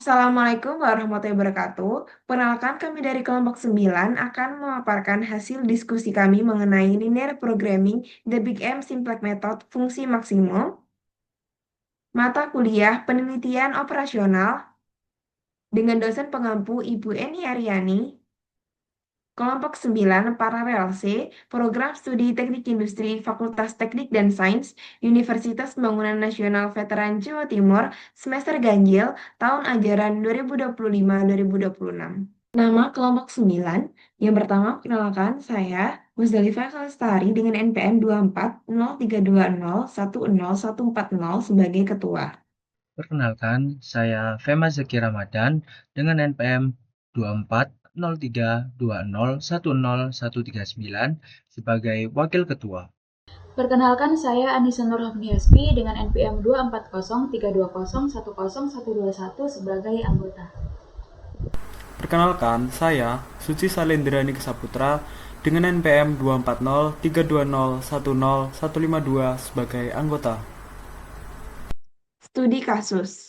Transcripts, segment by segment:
Assalamualaikum warahmatullahi wabarakatuh. Perkenalkan kami dari kelompok 9 akan memaparkan hasil diskusi kami mengenai linear programming, the Big M Simplex Method, fungsi maksimum, mata kuliah penelitian operasional dengan dosen pengampu Ibu Eni Aryani, kelompok 9 Paralel C, Program Studi Teknik Industri, Fakultas Teknik dan Sains, Universitas Pembangunan Nasional Veteran Jawa Timur, semester ganjil, tahun ajaran 2025-2026. Nama kelompok 9, yang pertama perkenalkan saya, Musdalifah Kalestari dengan NPM 240320101140 sebagai ketua. Perkenalkan, saya Fema Zaki Ramadan dengan NPM 240320101139 sebagai Wakil Ketua. Perkenalkan, saya Anissa Nurhafni Hasbi dengan NPM 240320101121 sebagai anggota. Perkenalkan, saya Suci Salendrani Kesaputra dengan NPM 240320101152 sebagai anggota. Studi kasus.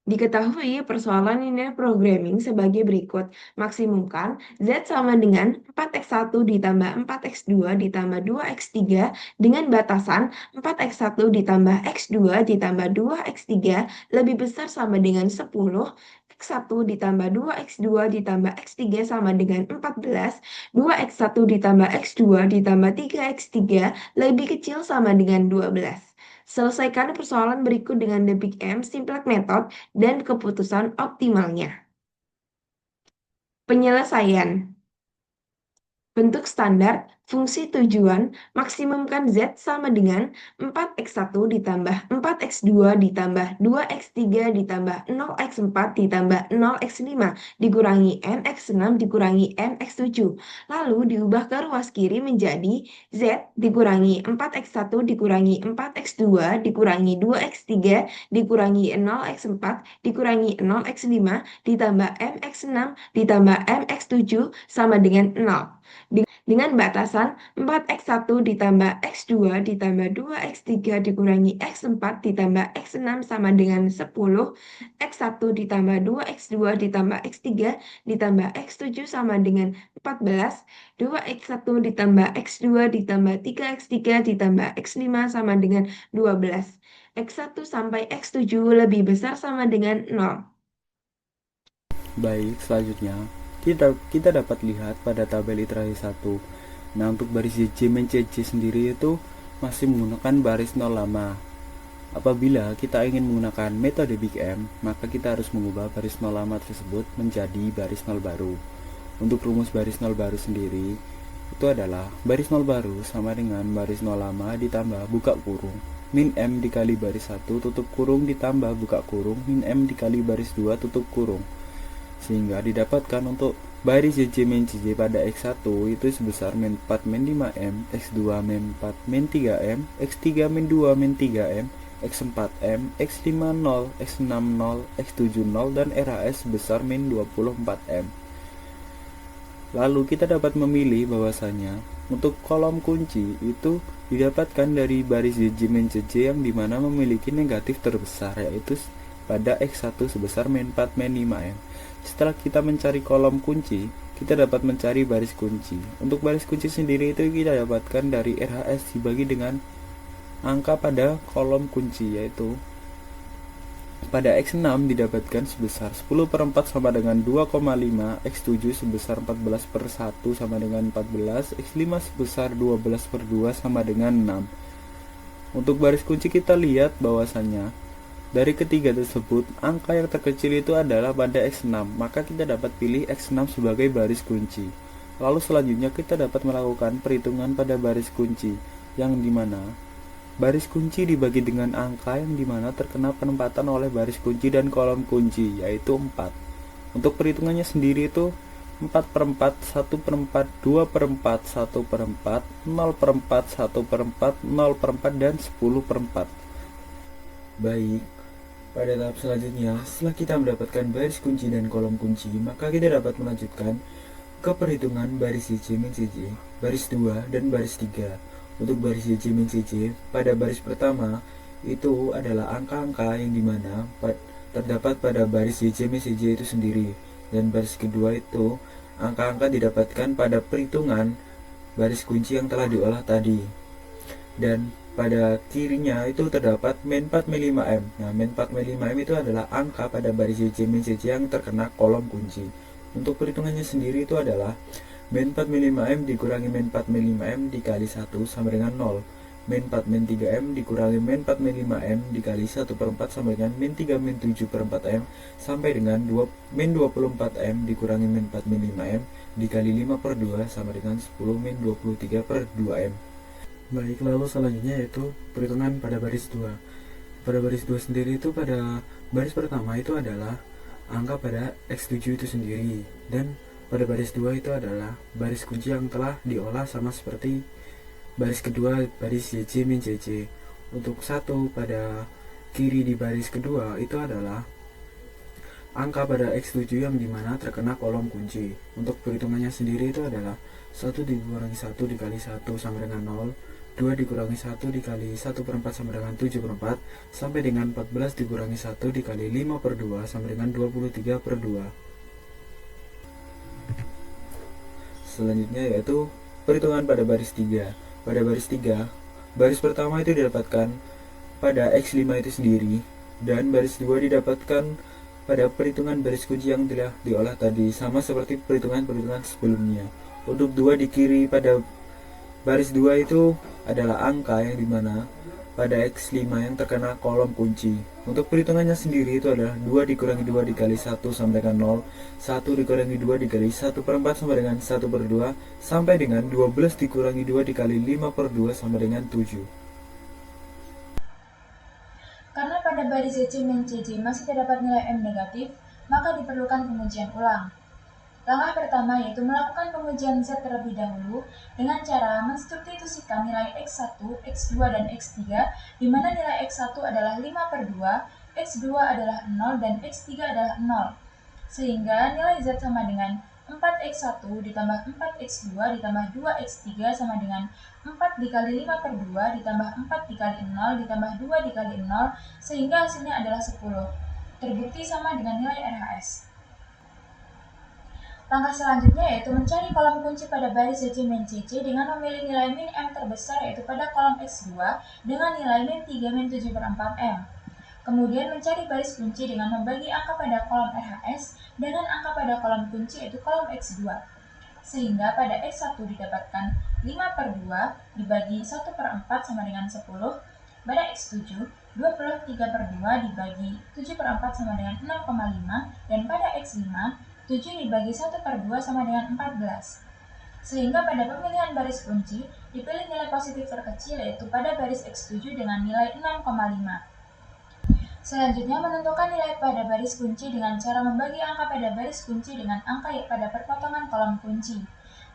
Diketahui persoalan linear programming sebagai berikut. Maksimumkan Z sama dengan 4x1 ditambah 4x2 ditambah 2x3 dengan batasan 4x1 ditambah x2 ditambah 2x3 lebih besar sama dengan 10, x1 ditambah 2x2 ditambah x3 sama dengan 14, 2x1 ditambah x2 ditambah 3x3 lebih kecil sama dengan 12. Selesaikan persoalan berikut dengan the Big M Simplex Method dan keputusan optimalnya. Penyelesaian. Bentuk standar fungsi tujuan maksimumkan Z sama dengan 4x1 ditambah 4x2 ditambah 2x3 ditambah 0x4 ditambah 0x5 dikurangi nx6 dikurangi nx7. Lalu diubah ke ruas kiri menjadi Z dikurangi 4x1 dikurangi 4x2 dikurangi 2x3 dikurangi 0x4 dikurangi 0x5 ditambah mx6 ditambah mx7 sama dengan 0. Dengan batasan 4x1 ditambah x2 ditambah 2x3 dikurangi x4 ditambah x6 sama dengan 10, x1 ditambah 2x2 ditambah x3 ditambah x7 sama dengan 14, 2x1 ditambah x2 ditambah 3x3 ditambah x5 sama dengan 12, x1 sampai x7 lebih besar sama dengan 0. Baik, selanjutnya kita dapat lihat pada tabel iterasi 1. Nah, untuk baris JJ min CJ sendiri itu masih menggunakan baris nol lama. Apabila kita ingin menggunakan metode Big M, maka kita harus mengubah baris nol lama tersebut menjadi baris nol baru. Untuk rumus baris nol baru sendiri, itu adalah baris nol baru sama dengan baris nol lama ditambah buka kurung min M dikali baris 1 tutup kurung ditambah buka kurung min M dikali baris 2 tutup kurung, sehingga didapatkan untuk baris JJ min CJ pada X1 itu sebesar min 4 min 5M, X2 min 4 min 3M, X3 min 2 min 3M, X4M, X5 0, X6 0, X7 0, dan RHS sebesar min 24M. Lalu kita dapat memilih bahwasanya untuk kolom kunci itu didapatkan dari baris JJ min CJ yang dimana memiliki negatif terbesar, yaitu pada X1 sebesar min 4 min 5M. Setelah kita mencari kolom kunci, kita dapat mencari baris kunci. Untuk baris kunci sendiri itu kita dapatkan dari RHS dibagi dengan angka pada kolom kunci, yaitu pada X6 didapatkan sebesar 10/4 sama dengan 2,5, X7 sebesar 14/1 sama dengan 14, X5 sebesar 12/2 sama dengan 6. Untuk baris kunci kita lihat bahwasanya dari ketiga tersebut, angka yang terkecil itu adalah pada X6, maka kita dapat pilih X6 sebagai baris kunci. Lalu selanjutnya kita dapat melakukan perhitungan pada baris kunci, yang dimana baris kunci dibagi dengan angka yang dimana terkena penempatan oleh baris kunci dan kolom kunci, yaitu 4. Untuk perhitungannya sendiri itu 4/4, 1/4, 2/4, 1/4, 0/4, 1/4, 0/4, dan 10/4. Baik, pada tahap selanjutnya, setelah kita mendapatkan baris kunci dan kolom kunci, maka kita dapat melanjutkan ke perhitungan baris JJ min CJ, baris 2, dan baris 3. Untuk baris JJ min CJ, pada baris pertama, itu adalah angka-angka yang dimana terdapat pada baris YJ-MCJ itu sendiri, dan baris kedua itu angka-angka didapatkan pada perhitungan baris kunci yang telah diolah tadi. Dan pada kirinya itu terdapat min4 min5m. Nah, min4 min5m itu adalah angka pada baris YJ-MCJ yang terkena kolom kunci. Untuk perhitungannya sendiri itu adalah min4 min5m dikurangi min4 min5m dikali 1 sama dengan 0. min4 min3m dikurangi min4 min5m dikali 1/4 sama dengan min3 min7/4m sampai dengan min 24m dikurangi min4 min5m dikali 5/2 sama dengan 10 min 23/2m. Baik, lalu selanjutnya yaitu perhitungan pada baris 2. Pada baris 2 sendiri itu pada baris pertama itu adalah angka pada X7 itu sendiri, dan pada baris 2 itu adalah baris kunci yang telah diolah sama seperti baris kedua, baris YJ min JJ. Untuk 1 pada kiri di baris kedua itu adalah angka pada X7 yang dimana terkena kolom kunci. Untuk perhitungannya sendiri itu adalah 1 dikurangi 1 dikali 1 sama dengan 0, 2 dikurangi 1 dikali 1/4 sama dengan 7/4, sampai dengan 14 dikurangi 1 dikali 5/2 sama dengan 23/2. Selanjutnya yaitu perhitungan pada baris 3. Pada baris 3, baris pertama itu didapatkan pada X5 itu sendiri, dan baris 2 didapatkan pada perhitungan baris kunci yang telah diolah tadi, sama seperti perhitungan-perhitungan sebelumnya. Untuk 2 di kiri pada baris 2 itu adalah angka yang dimana pada X5 yang terkena kolom kunci. Untuk perhitungannya sendiri itu adalah 2 dikurangi 2 dikali 1 sama dengan 0, 1 dikurangi 2 dikali 1/4 sama dengan 1/2, sampai dengan 12 dikurangi 2 dikali 5/2 sama dengan 7. Karena pada baris YJ min JJ masih terdapat nilai M negatif, maka diperlukan pengujian ulang. Langkah pertama yaitu melakukan pengujian Z terlebih dahulu dengan cara mensubstitusikan nilai X1, X2, dan X3, di mana nilai X1 adalah 5/2, X2 adalah 0, dan X3 adalah 0. Sehingga nilai Z sama dengan 4X1 ditambah 4X2 ditambah 2X3 sama dengan 4 dikali 5/2 ditambah 4 dikali 0 ditambah 2 dikali 0, sehingga hasilnya adalah 10. Terbukti sama dengan nilai RHS. Langkah selanjutnya yaitu mencari kolom kunci pada baris YJ min JJ dengan memilih nilai min M terbesar yaitu pada kolom X2 dengan nilai min 3 min 7/4M. Kemudian mencari baris kunci dengan membagi angka pada kolom RHS dengan angka pada kolom kunci yaitu kolom X2. Sehingga pada X1 didapatkan 5/2 dibagi 1/4 sama dengan 10, pada X7 23/2 dibagi 7/4 sama dengan 0,5, dan pada X5 7 dibagi 1/2 sama dengan 14. Sehingga pada pemilihan baris kunci, dipilih nilai positif terkecil yaitu pada baris X7 dengan nilai 6,5. Selanjutnya menentukan nilai pada baris kunci dengan cara membagi angka pada baris kunci dengan angka pada perpotongan kolom kunci.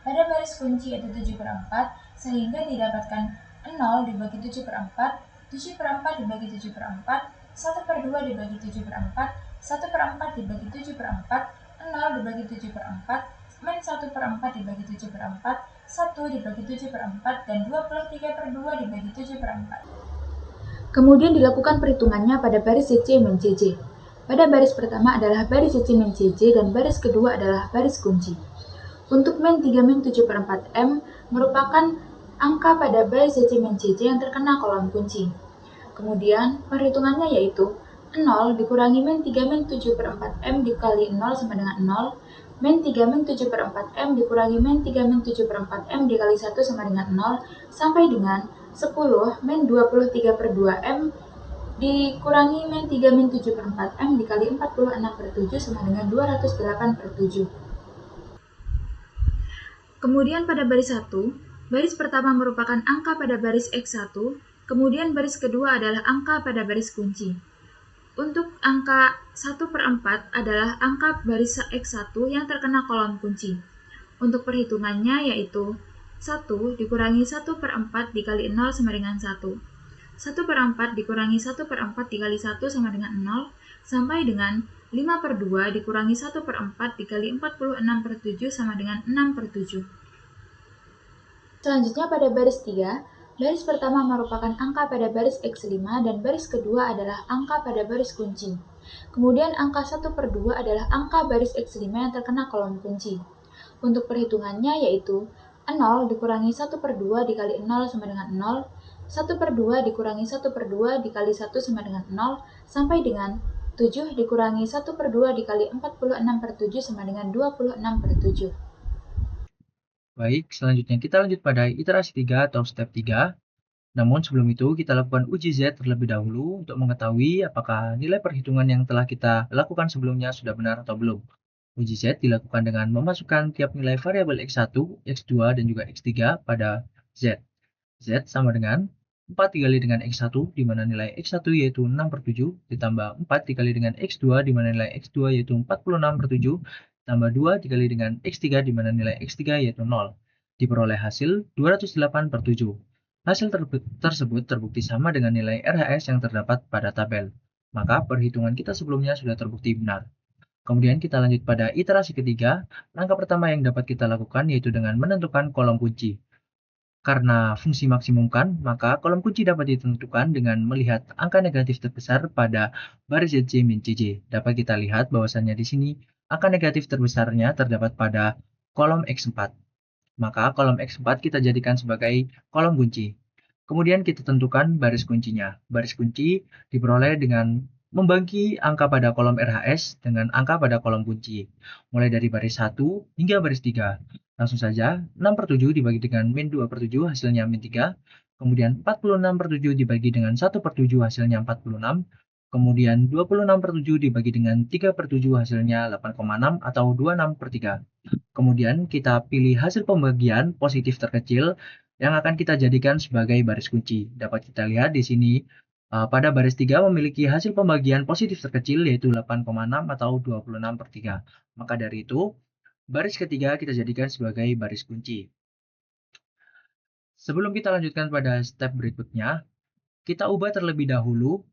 Pada baris kunci yaitu 7/4, sehingga didapatkan 0 dibagi 7/4, 7/4 dibagi 7/4, 1/2 dibagi 7/4, 1/4 dibagi 7/4, 0 dibagi 7/4, min 1/4 dibagi 7/4, 1 dibagi 7/4, dan 23/2 dibagi 7/4. Kemudian dilakukan perhitungannya pada baris YJ min JJ. Pada baris pertama adalah baris YJ min JJ dan baris kedua adalah baris kunci. Untuk min 3 min 7/4M merupakan angka pada baris YJ min JJ yang terkena kolom kunci. Kemudian perhitungannya yaitu 0 dikurangi min 3 min 7/4M dikali 0 sama dengan 0, min 3 min 7/4M dikurangi min 3 min 7/4M dikali 1 sama dengan 0, sampai dengan 10 min 23/2M dikurangi min 3 min 7/4M dikali 46/7 sama dengan 208/7. Kemudian pada baris 1, baris pertama merupakan angka pada baris X1, kemudian baris kedua adalah angka pada baris kunci. Untuk angka 1/4 adalah angka baris X1 yang terkena kolom kunci. Untuk perhitungannya yaitu 1 dikurangi 1/4 dikali 0 sama dengan 1. 1/4 dikurangi 1/4 dikali 1 sama dengan 0, sampai dengan 5/2 dikurangi 1/4 dikali 46/7 sama dengan 6/7. Selanjutnya pada baris 3, baris pertama merupakan angka pada baris X5 dan baris kedua adalah angka pada baris kunci. Kemudian angka 1/2 adalah angka baris X5 yang terkena kolom kunci. Untuk perhitungannya yaitu 0 dikurangi 1/2 dikali 0 sama dengan 0, 1/2 dikurangi 1/2 dikali 1 sama dengan 0, sampai dengan 7 dikurangi 1/2 dikali 46/7 sama dengan 26/7. Baik, selanjutnya kita lanjut pada iterasi 3 atau step 3. Namun sebelum itu kita lakukan uji Z terlebih dahulu untuk mengetahui apakah nilai perhitungan yang telah kita lakukan sebelumnya sudah benar atau belum. Uji Z dilakukan dengan memasukkan tiap nilai variabel X1, X2, dan juga X3 pada Z. Z sama dengan 4 dikali dengan X1, di mana nilai X1 yaitu 6/7, ditambah 4 dikali dengan X2, di mana nilai X2 yaitu 46/7, tambah 2 dikali dengan X3, di mana nilai X3 yaitu 0. Diperoleh hasil 208/7. Hasil tersebut terbukti sama dengan nilai RHS yang terdapat pada tabel. Maka perhitungan kita sebelumnya sudah terbukti benar. Kemudian kita lanjut pada iterasi ketiga. Langkah pertama yang dapat kita lakukan yaitu dengan menentukan kolom kunci. Karena fungsi maksimumkan, maka kolom kunci dapat ditentukan dengan melihat angka negatif terbesar pada baris ZC min CC. Dapat kita lihat bahwasannya di sini angka negatif terbesarnya terdapat pada kolom X4. Maka kolom X4 kita jadikan sebagai kolom kunci. Kemudian kita tentukan baris kuncinya. Baris kunci diperoleh dengan membagi angka pada kolom RHS dengan angka pada kolom kunci. Mulai dari baris 1 hingga baris 3. Langsung saja, 6/7 dibagi dengan min 2/7 hasilnya min 3. Kemudian 46/7 dibagi dengan 1/7 hasilnya 46. Kemudian 26/7 dibagi dengan 3/7 hasilnya 8,6 atau 26/3. Kemudian kita pilih hasil pembagian positif terkecil yang akan kita jadikan sebagai baris kunci. Dapat kita lihat di sini pada baris 3 memiliki hasil pembagian positif terkecil yaitu 8,6 atau 26/3. Maka dari itu, baris ketiga kita jadikan sebagai baris kunci. Sebelum kita lanjutkan pada step berikutnya, kita ubah terlebih dahulu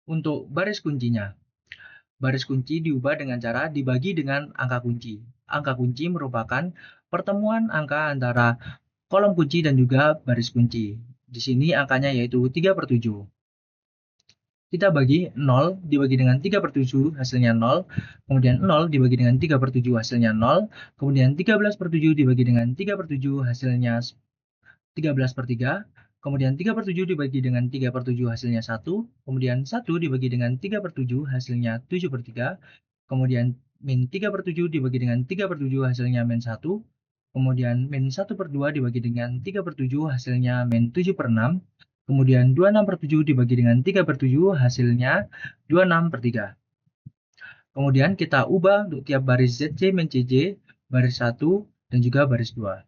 untuk baris kuncinya. Baris kunci diubah dengan cara dibagi dengan angka kunci. Angka kunci merupakan pertemuan angka antara kolom kunci dan juga baris kunci. Di sini angkanya yaitu 3/7. Kita bagi 0 dibagi dengan 3/7 hasilnya 0, kemudian 0 dibagi dengan 3/7 hasilnya 0, kemudian 13/7 dibagi dengan 3/7 hasilnya 13/3, kemudian 3/7 dibagi dengan 3/7 hasilnya 1, kemudian 1 dibagi dengan 3/7 hasilnya 7/3, kemudian min 3/7 dibagi dengan 3/7 hasilnya min 1, kemudian min 1/2 dibagi dengan 3/7 hasilnya min 7/6, kemudian 26/7 dibagi dengan 3/7 hasilnya 26/3. Kemudian kita ubah untuk tiap baris ZC min CC, baris 1, dan juga baris 2.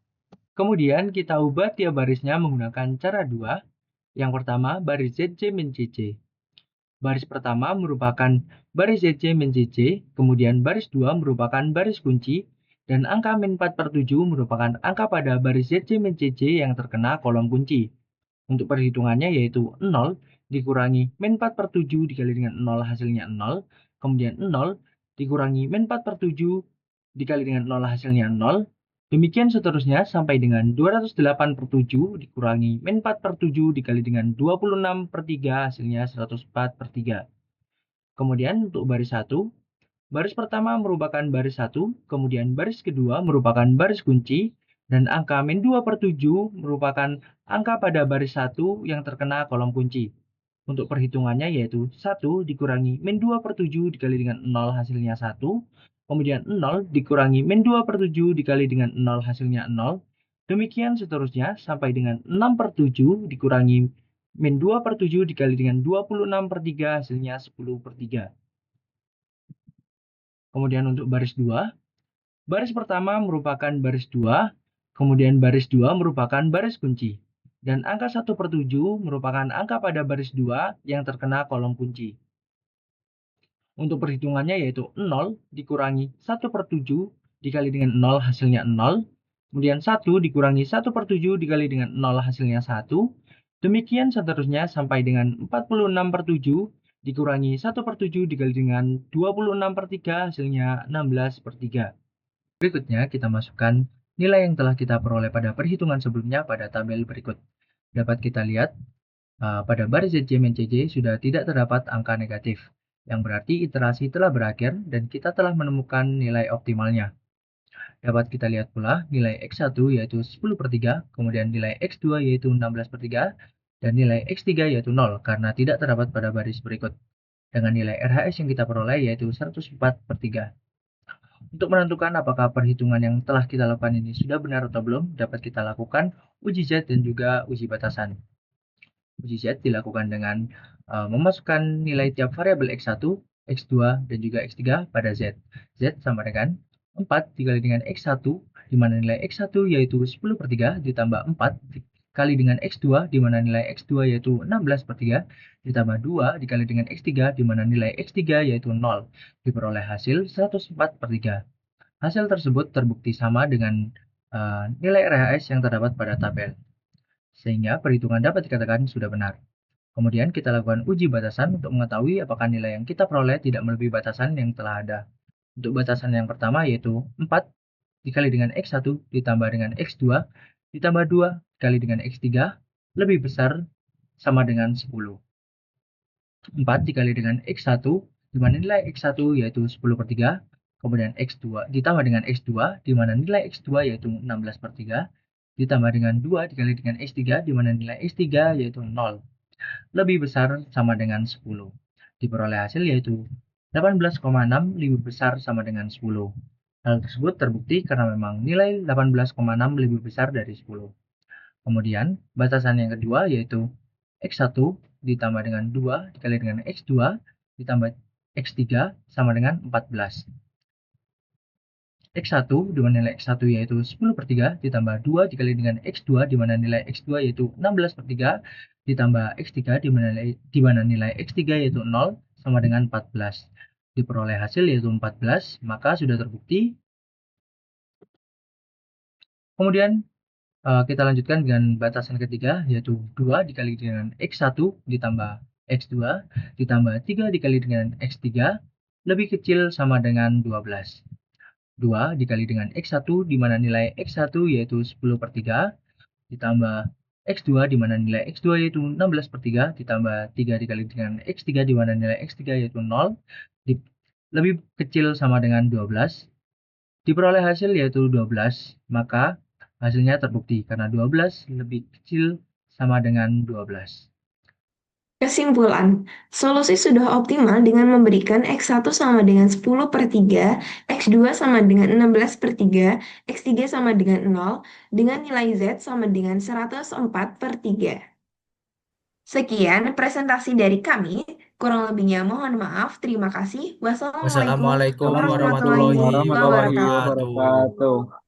Kemudian kita ubah tiap barisnya menggunakan cara 2. Yang pertama, baris ZC min CC. Baris pertama merupakan baris ZC min CC, kemudian baris 2 merupakan baris kunci, dan angka min 4/7 merupakan angka pada baris ZC min CC yang terkena kolom kunci. Untuk perhitungannya yaitu 0 dikurangi min 4/7 dikali dengan 0 hasilnya 0, kemudian 0 dikurangi min 4/7 dikali dengan 0 hasilnya 0, demikian seterusnya sampai dengan 208/7 dikurangi min 4/7 dikali dengan 26/3 hasilnya 104/3. Kemudian untuk baris 1, baris pertama merupakan baris 1, kemudian baris kedua merupakan baris kunci, dan angka min 2/7 merupakan angka pada baris 1 yang terkena kolom kunci. Untuk perhitungannya yaitu 1 dikurangi min 2/7 dikali dengan 0 hasilnya 1, kemudian 0 dikurangi min 2/7 dikali dengan 0 hasilnya 0, demikian seterusnya sampai dengan 6/7 dikurangi min 2/7 dikali dengan 26/3 hasilnya 10/3. Kemudian untuk baris 2, baris pertama merupakan baris 2, kemudian baris 2 merupakan baris kunci, dan angka 1/7 merupakan angka pada baris 2 yang terkena kolom kunci. Untuk perhitungannya yaitu 0 dikurangi 1/7 dikali dengan 0 hasilnya 0, kemudian 1 dikurangi 1/7 dikali dengan 0 hasilnya 1, demikian seterusnya sampai dengan 46/7 dikurangi 1/7 dikali dengan 26/3 hasilnya 16/3. Berikutnya kita masukkan nilai yang telah kita peroleh pada perhitungan sebelumnya pada tabel berikut. Dapat kita lihat pada baris ZC min CC sudah tidak terdapat angka negatif. yang berarti iterasi telah berakhir dan kita telah menemukan nilai optimalnya. Dapat kita lihat pula nilai X1 yaitu 10/3, kemudian nilai X2 yaitu 16/3, dan nilai X3 yaitu 0 karena tidak terdapat pada baris berikut. Dengan nilai RHS yang kita peroleh yaitu 104/3. Untuk menentukan apakah perhitungan yang telah kita lakukan ini sudah benar atau belum, dapat kita lakukan uji Z dan juga uji batasan. Uji Z dilakukan dengan memasukkan nilai tiap variabel X1, X2, dan juga X3 pada Z. Z sama dengan 4 dikali dengan X1, di mana nilai X1 yaitu 10/3 ditambah 4 dikali dengan X2, di mana nilai X2 yaitu 16/3, ditambah 2 dikali dengan X3, di mana nilai X3 yaitu 0. Diperoleh hasil 104/3. Hasil tersebut terbukti sama dengan nilai RHS yang terdapat pada tabel, sehingga perhitungan dapat dikatakan sudah benar. Kemudian kita lakukan uji batasan untuk mengetahui apakah nilai yang kita peroleh tidak melebihi batasan yang telah ada. Untuk batasan yang pertama yaitu 4 dikali dengan X1 ditambah dengan X2 ditambah 2 dikali dengan X3 lebih besar sama dengan 10. 4 dikali dengan X1, di mana nilai X1 yaitu 10/3, kemudian X2 ditambah dengan X2, di mana nilai X2 yaitu 16/3, ditambah dengan 2 dikali dengan X3, di mana nilai X3 yaitu 0. Lebih besar sama dengan 10. Diperoleh hasil yaitu 18,6 lebih besar sama dengan 10. Hal tersebut terbukti karena memang nilai 18,6 lebih besar dari 10. Kemudian, batasan yang kedua yaitu X1 ditambah dengan 2 dikali dengan X2 ditambah X3 sama dengan 14. X1 di mana nilai X1 yaitu 10/3 ditambah 2 dikali dengan X2 di mana nilai X2 yaitu 16/3 ditambah X3 di mana nilai X3 yaitu 0 sama dengan 14. Diperoleh hasil yaitu 14, maka sudah terbukti. Kemudian kita lanjutkan dengan batasan ketiga yaitu 2 dikali dengan X1 ditambah X2 ditambah 3 dikali dengan X3 lebih kecil sama dengan 12. 2 dikali dengan X1 di mana nilai X1 yaitu 10/3 ditambah X2 di mana nilai X2 yaitu 16/3 ditambah 3 dikali dengan X3 di mana nilai X3 yaitu 0 lebih kecil sama dengan 12. Diperoleh hasil yaitu 12, maka hasilnya terbukti karena 12 lebih kecil sama dengan 12. Kesimpulan, solusi sudah optimal dengan memberikan X1 sama dengan 10/3, X2 sama dengan 16/3, X3 sama dengan 0, dengan nilai Z sama dengan 104/3. Sekian presentasi dari kami, kurang lebihnya mohon maaf, terima kasih. Wassalamualaikum Wassalamualaikum warahmatullahi warahmatullahi wabarakatuh. wabarakatuh.